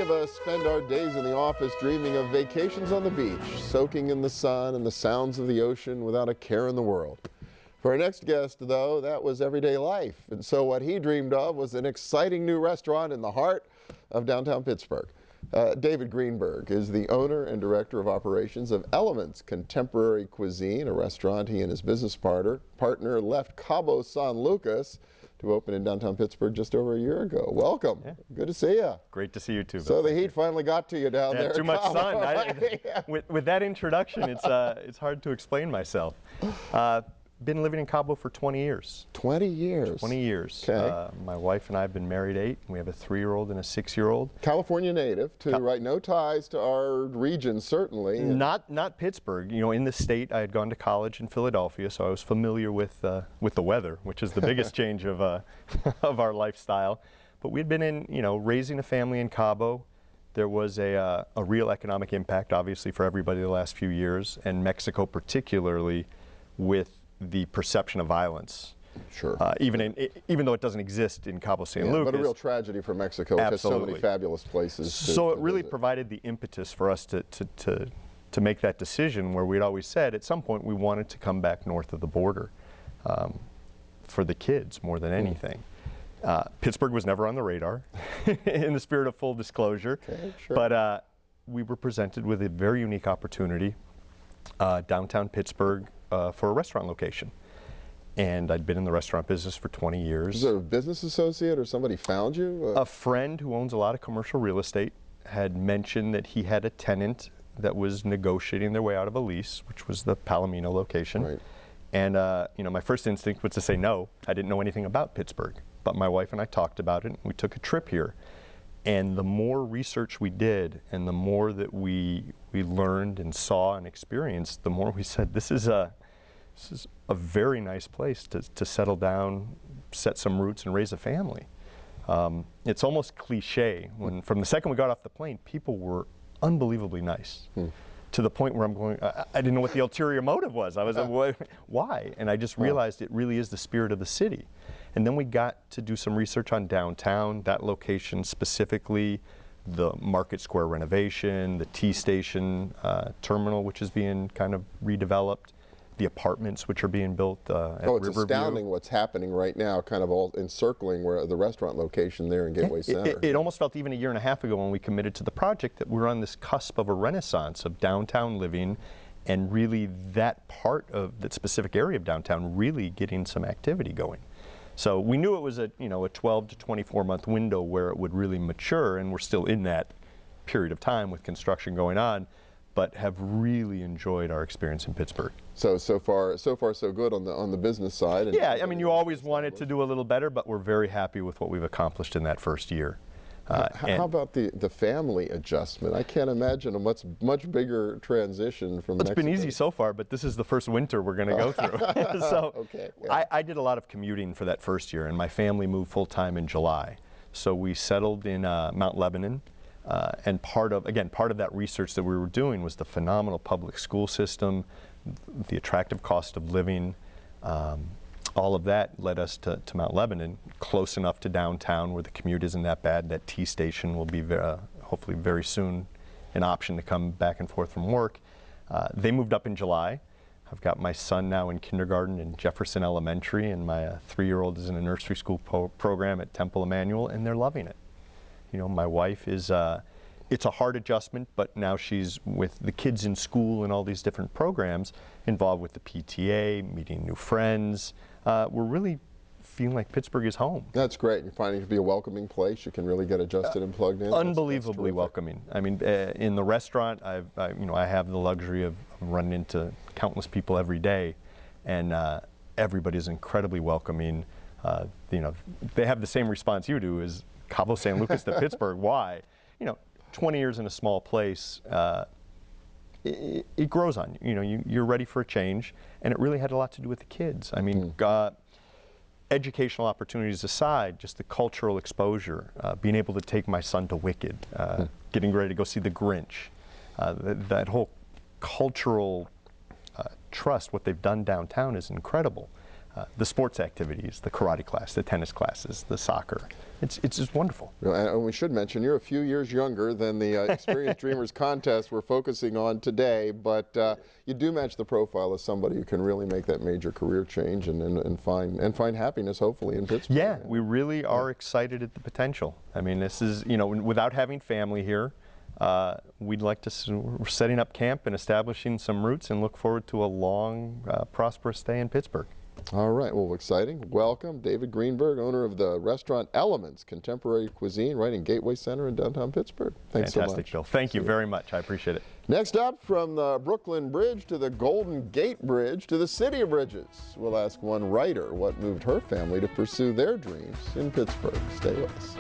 of us spend our days in the office dreaming of vacations on the beach, soaking in the sun and the sounds of the ocean without a care in the world. For our next guest, though, that was everyday life. And so what he dreamed of was an exciting new restaurant in the heart of downtown Pittsburgh. David Greenberg is the owner and director of operations of Elements Contemporary Cuisine, a restaurant he and his business partner left Cabo San Lucas to open in downtown Pittsburgh just over a year ago. Welcome. Yeah. Good to see you. Great to see you too. So the heat finally got to you down there. Too much sun. With that introduction, it's hard to explain myself. Been living in Cabo for 20 years. 20 years? 20 years. Okay. My wife and I have been married 8, and we have a 3-year-old and a 6-year-old. California native, too, right? No ties to our region, certainly. Not Pittsburgh. You know, in the state, I had gone to college in Philadelphia, so I was familiar with the weather, which is the biggest change of of our lifestyle. But we'd been raising a family in Cabo. There was a real economic impact, obviously, for everybody the last few years, and Mexico particularly, with the perception of violence. Sure. Even though it doesn't exist in Cabo San Lucas. But a real tragedy for Mexico. It has so many fabulous places. So it really provided the impetus for us to make that decision, where we'd always said at some point we wanted to come back north of the border for the kids more than anything. Pittsburgh was never on the radar, in the spirit of full disclosure. Okay, sure. But we were presented with a very unique opportunity, downtown Pittsburgh, for a restaurant location. And I'd been in the restaurant business for 20 years. Was it a business associate or somebody found you? A friend who owns a lot of commercial real estate had mentioned that he had a tenant that was negotiating their way out of a lease, which was the Palomino location. Right. And my first instinct was to say no. I didn't know anything about Pittsburgh. But my wife and I talked about it, and we took a trip here. And the more research we did, and the more that we learned and saw and experienced, the more we said, this is a very nice place to settle down, set some roots, and raise a family. It's almost cliche. From the second we got off the plane, people were unbelievably nice. To the point where I'm going, I didn't know what the ulterior motive was. I was like, why? And I just realized it really is the spirit of the city. And then we got to do some research on downtown, that location specifically, the Market Square renovation, the T-Station terminal, which is being kind of redeveloped, the apartments which are being built at Riverview. It's astounding what's happening right now, kind of all encircling where the restaurant location there in Gateway Center. It almost felt even a year and a half ago when we committed to the project that we're on this cusp of a renaissance of downtown living, and really that part of that specific area of downtown really getting some activity going. So we knew it was a 12 to 24 month window where it would really mature, and we're still in that period of time with construction going on, but have really enjoyed our experience in Pittsburgh. So far so good on the business side. Yeah, I mean, you always wanted to do a little better, but we're very happy with what we've accomplished in that first year. How about the family adjustment? I can't imagine a much bigger transition from Mexico. It's been easy so far, but this is the first winter we're going to go through. So okay, yeah. I did a lot of commuting for that first year, and my family moved full-time in July. So we settled in Mount Lebanon, and part of that research that we were doing was the phenomenal public school system, the attractive cost of living. All of that led us to Mount Lebanon, close enough to downtown where the commute isn't that bad. That T-Station will be hopefully very soon an option to come back and forth from work. They moved up in July. I've got my son now in kindergarten in Jefferson Elementary, and my 3-year-old is in a nursery school program at Temple Emmanuel, and they're loving it. You know, my wife is, it's a hard adjustment, but now she's with the kids in school and all these different programs, involved with the PTA, meeting new friends. We're really feeling like Pittsburgh is home. That's great. You're finding it to be a welcoming place. You can really get adjusted and plugged in. Unbelievably welcoming. I mean, in the restaurant, I have the luxury of running into countless people every day, and everybody is incredibly welcoming. They have the same response you do: is Cabo San Lucas to Pittsburgh? Why? 20 years in a small place. It grows on you. You're ready for a change, and it really had a lot to do with the kids. I mean, educational opportunities aside, just the cultural exposure, being able to take my son to Wicked, getting ready to go see The Grinch, that whole cultural trust, what they've done downtown is incredible. the sports activities, the karate class, the tennis classes, the soccer. It's just wonderful. And we should mention you're a few years younger than the Experienced Dreamers contest we're focusing on today, but you do match the profile of somebody who can really make that major career change and find happiness, hopefully, in Pittsburgh. Yeah, we really are excited at the potential. I mean, this is, you know, without having family here, we're setting up camp and establishing some roots and look forward to a long, prosperous stay in Pittsburgh. All right, well, exciting. Welcome, David Greenberg, owner of the restaurant Elements Contemporary Cuisine, right in Gateway Center in downtown Pittsburgh. Thanks so much. Fantastic, Bill. Thank you very much. I appreciate it. Next up, from the Brooklyn Bridge to the Golden Gate Bridge to the City of Bridges, we'll ask one writer what moved her family to pursue their dreams in Pittsburgh. Stay with us.